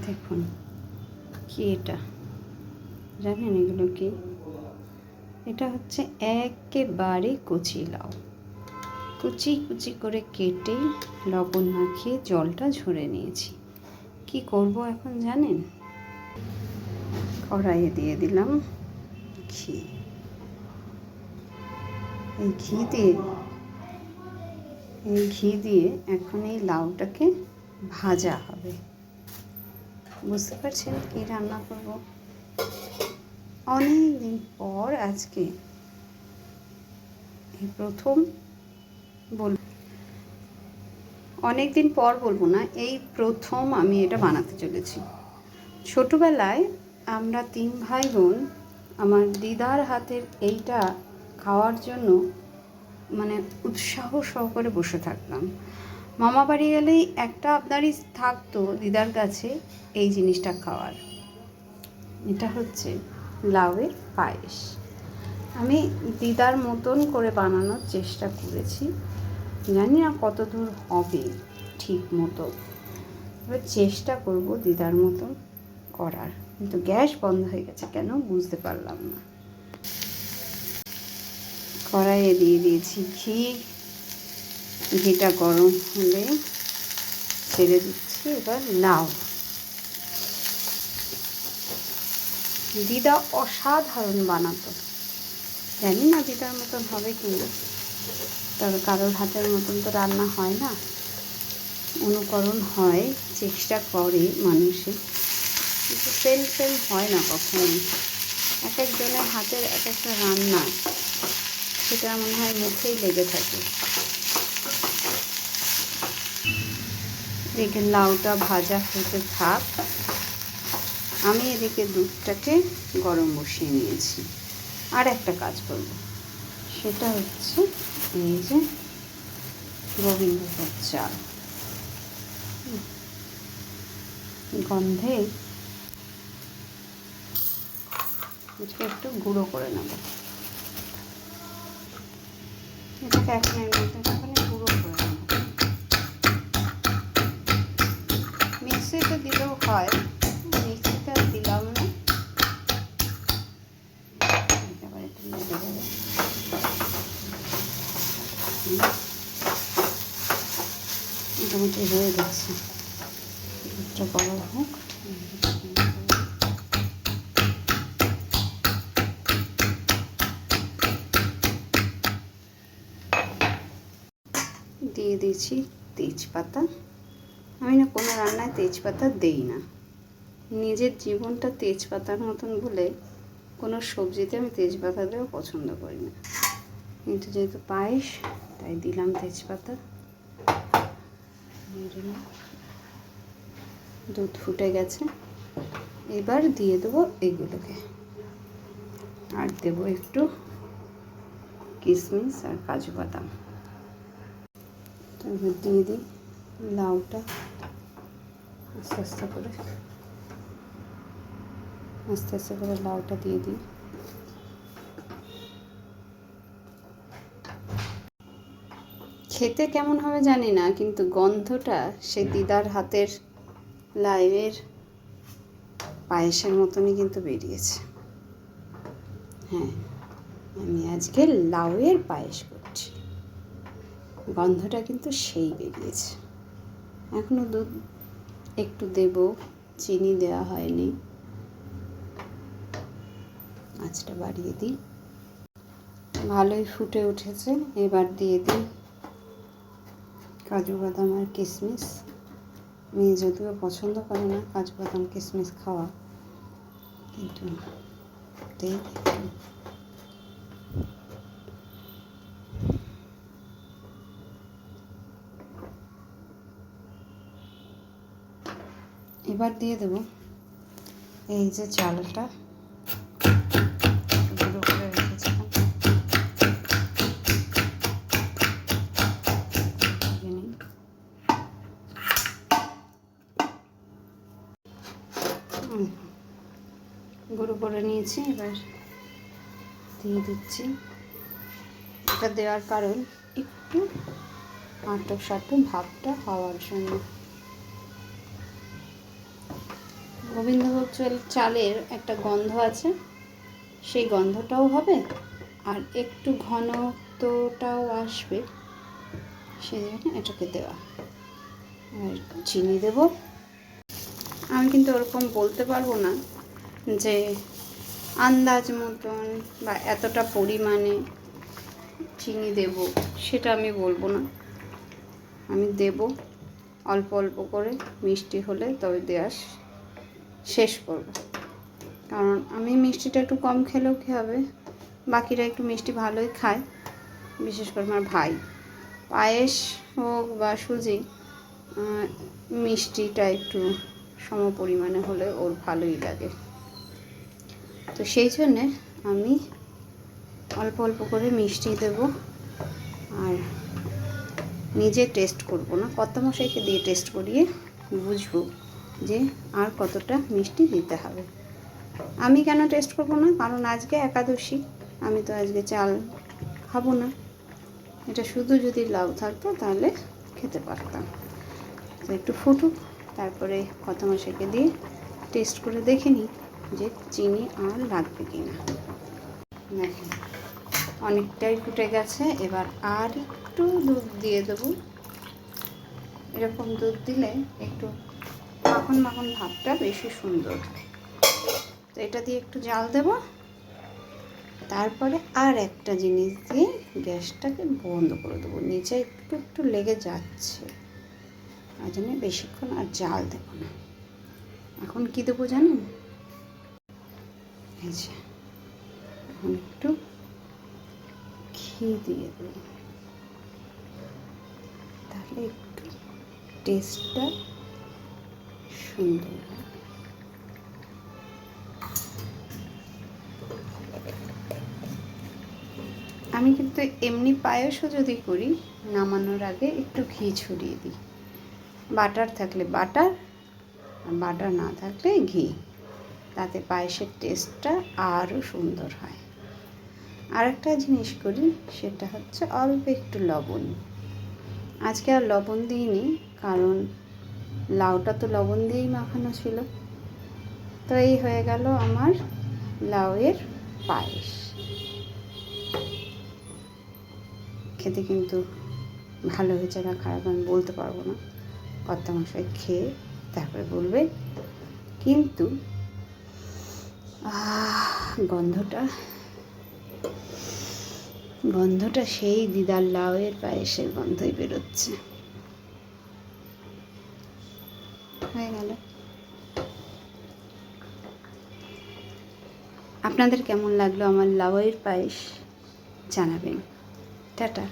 দেখুন কি এটা জানেন এগুলো কি? এটা হচ্ছে একেবারে কচি লাউ, কুচি কুচি করে কেটে লবণ মাখিয়ে জলটা ঝরে নিয়েছি। কি করব এখন জানেন? কড়াইয়ে দিয়ে দিলাম ঘি। এই ঘি দিয়ে এখন এই লাউটাকে ভাজা হবে। বুঝতে পারছেন কি রান্না করব? অনেক দিন পর আজকে এই প্রথম অনেক দিন পর বলবো না, এই প্রথম আমি এটা বানাতে চলেছি। ছোটোবেলায় আমরা 3 ভাই বোন আমার দিদার হাতের এইটা খাওয়ার জন্য মানে উৎসাহ সহকারে বসে থাকতাম। মামা বাড়ি গেলেই একটা আবদারই থাকতো দিদার কাছে, এই জিনিসটা খাওয়ার। এটা হচ্ছে লাউয়ের পায়েস। আমি দিদার মতন করে বানানোর চেষ্টা করেছি, জানি না কত দূর হবে ঠিক মতো, এবার চেষ্টা করব দিদার মতন করার। কিন্তু গ্যাস বন্ধ হয়ে গেছে কেন বুঝতে পারলাম না। কড়াইয়ে দিয়ে দিয়েছি ঘি। ঘিটা গরম হলে ছেড়ে দিচ্ছি এবার লাউ। দিদা অসাধারণ বানাতো, জানি না দিদার মতন হবে কি না, তবে কারোর হাতের মতন তো রান্না হয় না, অনুকরণ হয়, চেষ্টা করে মানুষে, কিন্তু সেম হয় না কখনোই। এক একজনের হাতের এক একটা রান্না, সেটা মনে হয় মুখেই লেগে থাকে। এদিকে লাউটা ভাজা হতে থাক, আমি এদিকে দুধটাকে গরম বসিয়ে নিয়েছি। আর একটা কাজ করব, সেটা হচ্ছে এই যে গোবিন্দভোগ চাল, গন্ধে এটাকে একটু গুঁড়ো করে নেব। এটাকে এখন এর মধ্যে একটুখানি গুঁড়ো করে নেব। মিক্সিতে দিলেও হয়, মিক্সিতে আর দিলাম না। একেবারে একটু লেগে যাবে। মোটামুটি হয়ে গেছে, দুধটা গরম হোক। দিয়ে দিয়েছি তেজপাতা। আমি না কোনো রান্নায় তেজপাতা দেই না, নিজের জীবনটা তেজপাতার মতন বলে কোনো সবজিতে আমি তেজপাতা দিয়েও পছন্দ করি না, কিন্তু যেহেতু পায়েস তাই দিলাম তেজপাতা। দুধ ফুটে গেছে, এবার দিয়ে দেবো এগুলোকে, আর দেবো একটু কিশমিশ আর কাজু বাদাম। এবার দিয়ে দিই লাউটা, আস্তে আস্তে করে লাউটা দিয়ে দিই। খেতে কেমন হবে জানি না, কিন্তু গন্ধটা সে দিদার হাতের লাউয়ের পায়েসের মতনই কিন্তু বেরিয়েছে। হ্যাঁ, আমি আজকে লাউয়ের পায়েস করছি, গন্ধটা কিন্তু সেই বেরিয়েছে। এখনও দুধ একটু দেব, চিনি দেওয়া হয়নি, আঁচটা বাড়িয়ে দিই। ভালোই ফুটে উঠেছে, এবার দিয়ে দিই কাজু বাদাম আর কিশমিশ। মেয়ে যদিও পছন্দ করে না কাজু বাদাম কিশমিশ খাওয়া, কিন্তু দিই। এবার দিয়ে দেব এই যে চালটা গুঁড়ো করে রেখেছিলাম, গুঁড়ো করে নিয়েছি। এবার দিয়ে দিচ্ছি। এটা দেওয়ার কারণ একটু আটো সাটো ভাবটা হওয়ার জন্য। গোবিন্দভোগ চালের একটা গন্ধ আছে, সেই গন্ধটাও হবে আর একটু ঘনত্বটাও আসবে, সেই জন্য এটাকে দেওয়া। আর চিনি দেব। আমি কিন্তু ওরকম বলতে পারবো না যে আন্দাজ মতন বা এতটা পরিমাণে চিনি দেব, সেটা আমি বলবো না। আমি দেব অল্প অল্প করে, মিষ্টি হলে তবে দেওয়া শেষ করব। কারণ আমি মিষ্টিটা একটু কম খেলেও কী হবে, বাকিরা একটু মিষ্টি ভালোই খায়, বিশেষ করে আমার ভাই। পায়েস হোক বা সুজি, মিষ্টিটা একটু সম পরিমাণে হলে ওর ভালোই লাগে। তো সেই জন্যে আমি অল্প অল্প করে মিষ্টি দেব। আর নিজে টেস্ট করব না, কর্তামশাইকে দিয়ে টেস্ট করিয়ে বুঝবো যে আর কতটা মিষ্টি দিতে হবে। আমি কেন টেস্ট করব না, কারণ আজকে একাদশী, আমি তো আজকে চাল খাবো না। এটা শুধু যদি লাউ থাকতো তাহলে খেতে পারতাম। তো একটু ফুটুক, তারপরে কর্তামশাইকে দিয়ে টেস্ট করে দেখে নিই যে চিনি আর লাগবে কি না। দেখেন অনেকটাই ফুটে গেছে, এবার আর একটু দুধ দিয়ে দেবো। এরকম দুধ দিলে একটু মাখন মাখন ভাবটা বেশি সুন্দর হয়। তো এটা দিয়ে একটু জাল দেব, তারপরে আর একটা জিনিস দিয়ে গ্যাসটাকে বন্ধ করে দেবো। নিচে একটু একটু লেগে যাচ্ছে, আর জন্য বেশিক্ষণ আর জাল দেব না। এখন কি দেবো জানেন, এই যে এখন একটু ঘি দিয়ে দেবো, তাহলে একটু টেস্টটা সুন্দর হয়। আমি কিন্তু এমনি পায়েসও যদি করি, নামানোর আগে একটু ঘি ছড়িয়ে দিই। বাটার থাকলে বাটার, আর বাটার না থাকলে ঘি, তাতে পায়েসের টেস্টটা আরও সুন্দর হয়। আরেকটা জিনিস করি, সেটা হচ্ছে অল্প একটু লবণ। আজকে আর লবণ দিইনি, কারণ লাউটা তো লবণ দিয়েই মাখানো ছিল। তো এই হয়ে গেল আমার লাউয়ের পায়েস। খেতে কিন্তু ভালো হয়েছে না খারাপ আমি বলতে পারবো না, কর্তামশাই খেয়ে তারপরে বলবে। কিন্তু গন্ধটা সেই দিদার লাউয়ের পায়েসের গন্ধই বেরোচ্ছে। হয়ে গেল। আপনাদের কেমন লাগলো আমার লাউয়ের পায়েস জানাবেন। টাটা।